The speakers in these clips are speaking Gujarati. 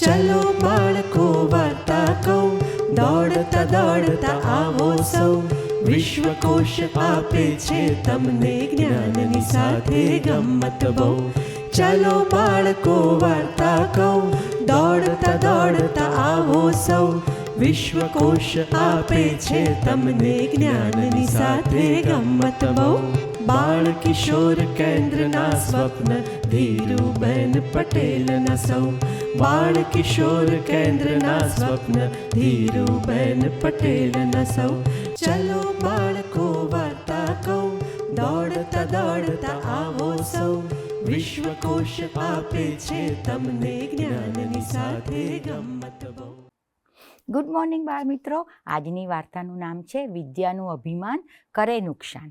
ચલો બાળકો વાર્તા કહું, દોડતા દોડતા આવો સૌ. વિશ્વકોશ આપે છે તમને જ્ઞાનની સાથે ગમ્મત બહુ. ચલો બાળકો વાર્તા કહું, દોડતા દોડતા આવો સૌ. વિશ્વકોશ આપે છે તમને જ્ઞાનની સાથે ગમ્મત બહુ. બાળ કિશોર કેન્દ્રના સ્વપ્ન ધીરુબેન પટેલના સૌ. બાળ કિશોર કેન્દ્રના સ્વપ્ન ધીરુબેન પટેલના સૌ. ચલો બાળકો વાર્તા કહું, દોડતા દોડતા આવો સૌ. વિશ્વકોશ આપે છે તમને જ્ઞાનની સાથે ગમ્મત બહુ. ગુડ મોર્નિંગ બાળ મિત્રો. આજની વાર્તાનું નામ છે વિદ્યાનું અભિમાન કરે નુકસાન.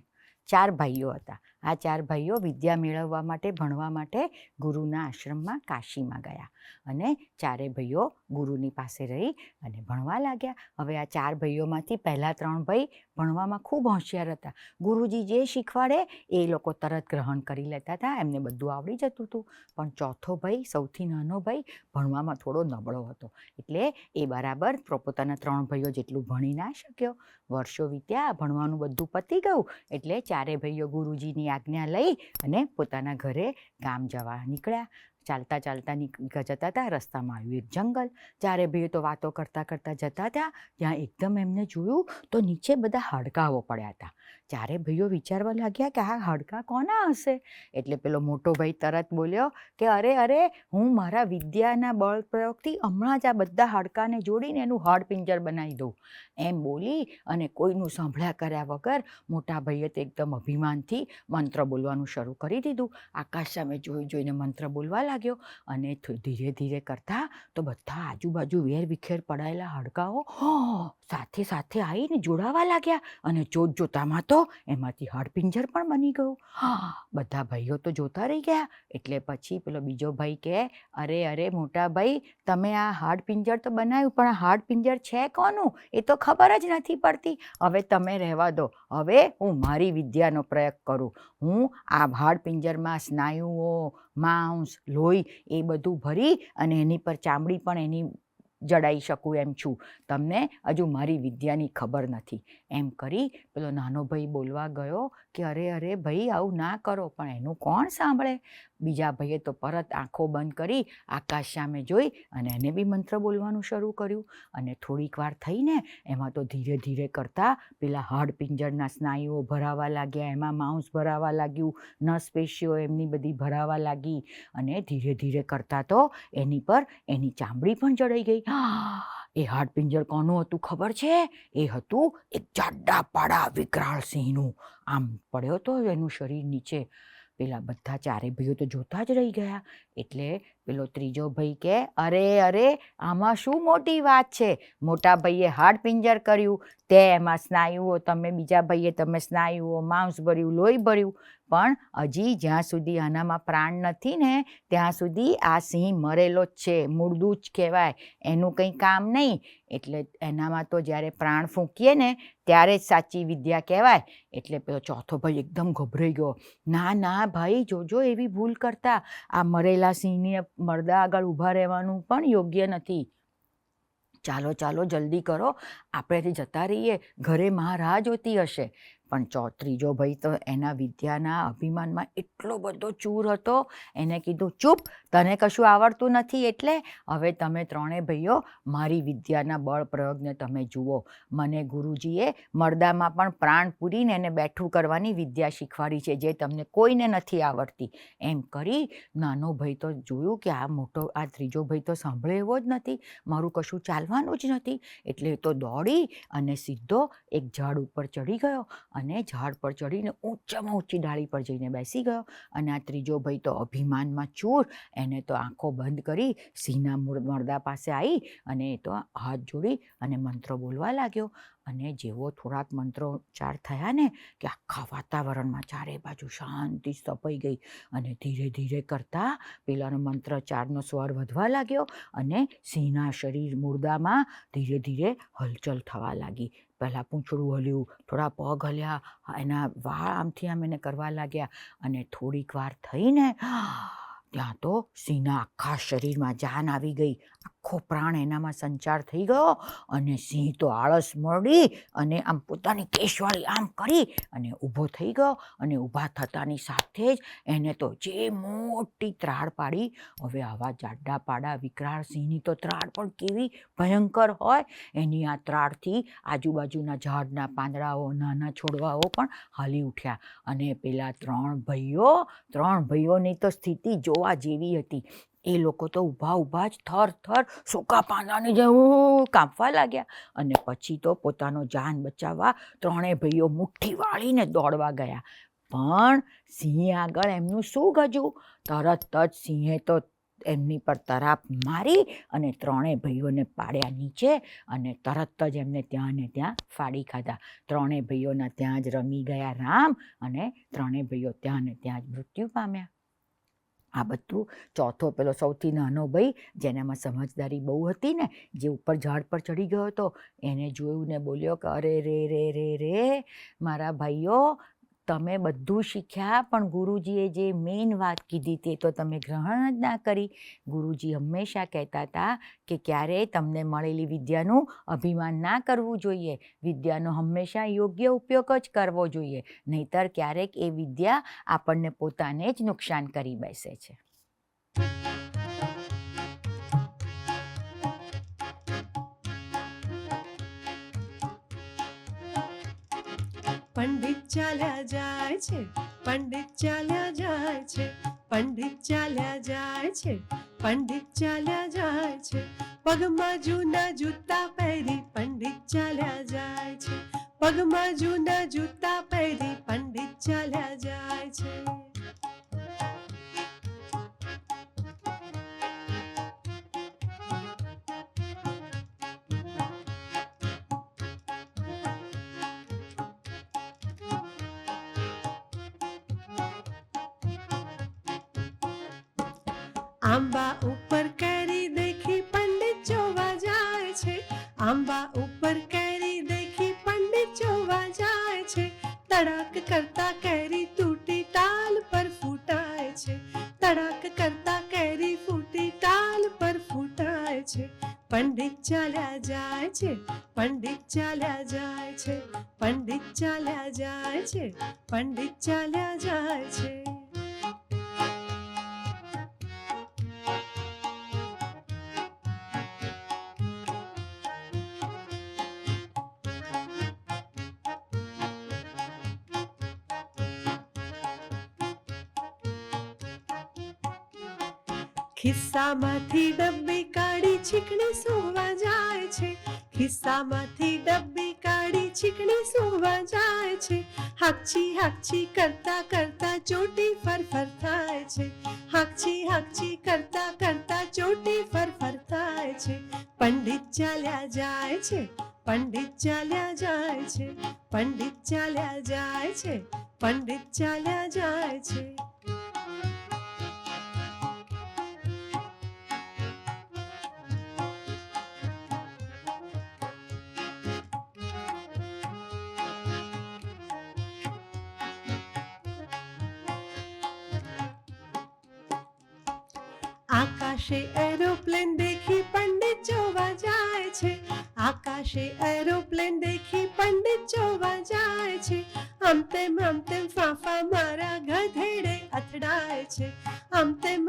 4 ભાઈઓ હતા. આ 4 ભાઈઓ વિદ્યા મેળવવા માટે ભણવા માટે ગુરુના આશ્રમમાં કાશીમાં ગયા અને 4 ભાઈઓ ગુરુની પાસે રહી અને ભણવા લાગ્યા. હવે આ 4 ભાઈઓમાંથી પહેલા 3 ભાઈ ભણવામાં ખૂબ હોશિયાર હતા. ગુરુજી જે શીખવાડે એ લોકો તરત ગ્રહણ કરી લેતા હતા, એમને બધું આવડી જતું હતું. પણ ચોથો ભાઈ, સૌથી નાનો ભાઈ, ભણવામાં થોડો નબળો હતો. એટલે એ બરાબર પોતાના 3 ભાઈઓ જેટલું ભણી ના શક્યો. વર્ષો વીત્યા, ભણવાનું બધું પતી ગયું એટલે 4 ભાઈઓ ગુરુજીની આજ્ઞા લઈ અને પોતાના ઘરે ગામ જવા નીકળ્યા. ચાલતા ચાલતા જતા હતા, રસ્તામાં આવ્યું એક જંગલ. 4 ભાઈઓ તો વાતો કરતા કરતા જતા હતા, ત્યાં એકદમ એમને જોયું તો નીચે બધા હાડકાઓ પડ્યા હતા. 4 ભાઈઓ વિચારવા લાગ્યા કે આ હાડકાં કોના હશે? એટલે પેલો મોટો ભાઈ તરત બોલ્યો કે અરે હું મારા વિદ્યાના બળ પ્રયોગથી હમણાં જ આ બધા હાડકાને જોડીને એનું હાડપિંજર બનાવી દઉં. એમ બોલી અને કોઈનું સાંભળ્યા કર્યા વગર મોટા ભાઈએ તો એકદમ અભિમાનથી મંત્ર બોલવાનું શરૂ કરી દીધું. આકાશ સામે જોઈને મંત્ર બોલવા લાગ્યો અને ધીરે ધીરે કરતા તો બધા આજુબાજુ વેર વિખેર પડાયેલા હાડકાઓ સાથે સાથે આવીને જોડાવા લાગ્યા અને જોતામાં તો એમાંથી હાડપિંજર પણ બની ગયું. બધા ભાઈઓ તો જોતા રહી ગયા. એટલે પછી પેલો બીજો ભાઈ કહે, અરે મોટા ભાઈ, તમે આ હાડપિંજર તો બનાવ્યું, પણ આ હાડપિંજર છે કોનું એ તો ખબર જ નથી પડતી. હવે તમે રહેવા દો, હવે હું મારી વિદ્યાનો પ્રયોગ કરું. હું આ હાડપિંજરમાં સ્નાયુઓ, માંસ, લોહી એ બધું ભરી અને એની પર ચામડી પણ એની જડાઈ શકું એમ છું. તમને હજુ મારી વિદ્યાની ખબર નથી. એમ કરી પેલો નાનો ભાઈ બોલવા ગયો કે અરે ભાઈ, આવું ના કરો. પણ એનું કોણ સાંભળે? બીજા ભાઈએ તો પરત આંખો બંધ કરી આકાશ સામે જોઈ અને એને બી મંત્ર બોલવાનું શરૂ કર્યું. અને થોડીક વાર થઈને એમાં તો ધીરે ધીરે કરતાં પેલા હાડપિંજરના સ્નાયુઓ ભરાવા લાગ્યા, એમાં માંસ ભરાવા લાગ્યું, નસપેશીઓ એમની બધી ભરાવા લાગી અને ધીરે ધીરે કરતાં તો એની પર એની ચામડી પણ જડાઈ ગઈ. એ હાડપિંજર કોનું હતું ખબર છે? એ હતું એક જાડા પાડા વિકરાળ સિંહનું. આમ પડ્યો તો એનું શરીર નીચે. પેલા બધા 4 ભાઈઓ તો જોતા જ રહી ગયા. એટલે પેલો ત્રીજો ભાઈ કહે, અરે આમાં શું મોટી વાત છે? મોટા ભાઈએ હાડપિંજર કર્યું, તે એમાં સ્નાયુઓ, બીજા ભાઈએ તમે સ્નાયુઓ, માંસ ભર્યું, લોહી ભર્યું. પણ હજી જ્યાં સુધી આનામાં પ્રાણ નથી ને ત્યાં સુધી આ સિંહ મરેલો જ છે, મુર્દું જ કહેવાય, એનું કંઈ કામ નહીં. એટલે એનામાં તો જ્યારે પ્રાણ ફૂંકીએ ને ત્યારે જ સાચી વિદ્યા કહેવાય. એટલે પેલો ચોથો ભાઈ એકદમ ગભરાઈ ગયો. ના ભાઈ, જોજો એવી ભૂલ કરતા. આ મરેલા સિંહને મરદા આગળ ઊભા રહેવાનું પણ યોગ્ય નથી. ચાલો જલ્દી કરો, આપણે જતા રહીએ, ઘરે માં રાહ જોતી હશે. પણ ત્રીજો ભાઈ તો એના વિદ્યાના અભિમાનમાં એટલો બધો ચૂર હતો, એને કીધું, ચૂપ, તને કશું આવડતું નથી. એટલે હવે તમે 3 ભાઈઓ મારી વિદ્યાના બળ પ્રયોગને તમે જુઓ. મને ગુરુજીએ મરદામાં પણ પ્રાણ પૂરીને એને બેઠું કરવાની વિદ્યા શીખવાડી છે, જે તમને કોઈને નથી આવડતી. એમ કરી નાનો ભાઈ તો જોયું કે આ ત્રીજો ભાઈ તો સાંભળે એવો જ નથી, મારું કશું ચાલવાનું જ નથી. એટલે તો દોડી અને સીધો એક ઝાડ ઉપર ચડી ગયો અને ઝાડ પર ચડીને ઊંચામાં ઊંચી ડાળી પર જઈને બેસી ગયો. અને આ ત્રીજો ભાઈ તો અભિમાનમાં ચૂર, એને તો આંખો બંધ કરી સિંહના મરદા પાસે આવી અને એ તો હાથ જોડી અને મંત્રો બોલવા લાગ્યો. અને જેવો થોડાક મંત્રોચ્ચાર થયા ને કે આખા વાતાવરણમાં 4 બાજુ શાંતિ સ્થપાઈ ગઈ. અને ધીરે ધીરે કરતાં પેલાનો મંત્રોચ્ચારનો સ્વર વધવા લાગ્યો અને સિંહના શરીર મુર્દામાં ધીરે ધીરે હલચલ થવા લાગી. પહેલાં પૂંછડું હલ્યું, થોડા પગ હલ્યા, એના વાળ આમથી આમ એને કરવા લાગ્યા. અને થોડીક વાર થઈને ત્યાં તો સિંહના આખા શરીરમાં જાન આવી ગઈ. આખો પ્રાણ એનામાં સંચાર થઈ ગયો અને સિંહ તો આળસ મળી અને આમ પોતાની કેશવાળી આમ કરી અને ઊભો થઈ ગયો અને ઊભા થતાની સાથે જ એને તો જે મોટી ત્રાડ પાડી. હવે આવા જાડા પાડા વિકરાળ સિંહની તો ત્રાડ પણ કેવી ભયંકર હોય. એની આ ત્રાડથી આજુબાજુના ઝાડના પાંદડાઓ નાના છોડવાઓ પણ હાલી ઉઠ્યા અને પેલા ત્રણ ભાઈઓની તો સ્થિતિ જોવા જેવી હતી. એ લોકો તો ઊભા જ થર સૂકા પાંદાની જેવું કાપવા લાગ્યા અને પછી તો પોતાનો જાન બચાવવા ત્રણેય ભાઈઓ મુઠ્ઠી વાળીને દોડવા ગયા. પણ સિંહ આગળ એમનું શું ગજું? તરત જ સિંહે તો એમની પર તરાપ મારી અને ત્રણેય ભાઈઓને પાડ્યા નીચે અને તરત જ એમને ત્યાં ને ત્યાં ફાડી ખાધા. ત્રણેય ભાઈઓના ત્યાં જ રમી ગયા રામ અને ત્રણેય ભાઈઓ ત્યાં ને ત્યાં જ મૃત્યુ પામ્યા. આ બધું ચોથો પેલો સૌથી નાનો ભાઈ જેનામાં સમજદારી બહુ હતી ને, જે ઉપર ઝાડ પર ચડી ગયો હતો, એને જોયું ને બોલ્યો કે અરે રે મારા ભાઈઓ, તમે બધું શીખ્યા પણ ગુરુજીએ જે મેઇન વાત કીધી તે તો તમે ગ્રહણ જ ના કરી. ગુરુજી હંમેશા કહેતા હતા કે ક્યારેય તમને મળેલી વિદ્યાનું અભિમાન ના કરવું જોઈએ. વિદ્યાનો હંમેશા યોગ્ય ઉપયોગ જ કરવો જોઈએ, નહીતર ક્યારેક એ વિદ્યા આપણને પોતાને જ નુકસાન કરી બેસે છે. પંડિત ચાલ્યા જાય છે, પંડિત ચાલ્યા જાય છે, પંડિત ચાલ્યા જાય છે, પંડિત ચાલ્યા જાય છે. પગમાં જૂના જૂતા પહેરી પંડિત ચાલ્યા જાય છે, પગમાં જૂના જૂતા પહેરી પંડિત ચાલ્યા જાય છે. આંબા ઉપર કેરી દેખી પંડિત જોવા જાય છે, આંબા ઉપર કેરી દેખી પંડિત જોવા જાય છે. તડાક કરતા કેરી તૂટી ટાલ પર ફૂટાય છે, તડાક કરતા કેરી ફૂટી ટાલ પર ફૂટાય છે. પંડિત ચાલ્યા જાય છે, પંડિત ચાલ્યા જાય છે, પંડિત ચાલ્યા જાય છે, પંડિત ચાલ્યા જાય છે. ખિસ્સામાંથી ડબ્બી કાઢી છીકણી સુવા જાય છે, ખિસ્સામાંથી ડબ્બી કાઢી છીકણી સુવા જાય છે. હાકછી કરતા કરતા ચોટી ફરફર થાય છે, હાકછી કરતા કરતા ચોટી ફરફર થાય છે. પંડિત ચાલ્યા જાય છે, પંડિત ચાલ્યા જાય છે, પંડિત ચાલ્યા જાય છે, પંડિત ચાલ્યા જાય છે. આકાશે એરોપ્લેન દેખી પંડિત જોવા જાય છે, આકાશે એરોપ્લેન દેખી પંડિત જોવા જાય છે. આમ તેમ ફાંફા મારા ગધેડે અથડાય છે, આમ તેમ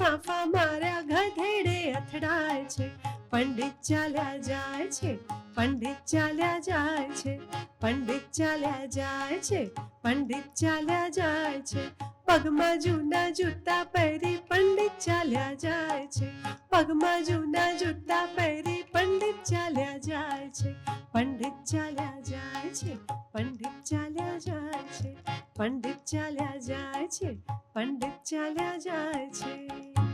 ફાંફા મારા ગધેડે અથડાય છે. પંડિત ચાલ્યા જાય છે, પંડિત ચાલ્યા જાય છે, પંડિત ચાલ્યા જાય છે, પંડિત ચાલ્યા જાય છે. પગમાં જૂના જૂતા પહેરી પંડિત ચાલ્યા જાય છે, પગમાં જૂના જૂતા પહેરી પંડિત ચાલ્યા જાય છે. પંડિત ચાલ્યા જાય છે, પંડિત ચાલ્યા જાય છે, પંડિત ચાલ્યા જાય છે, પંડિત ચાલ્યા જાય છે.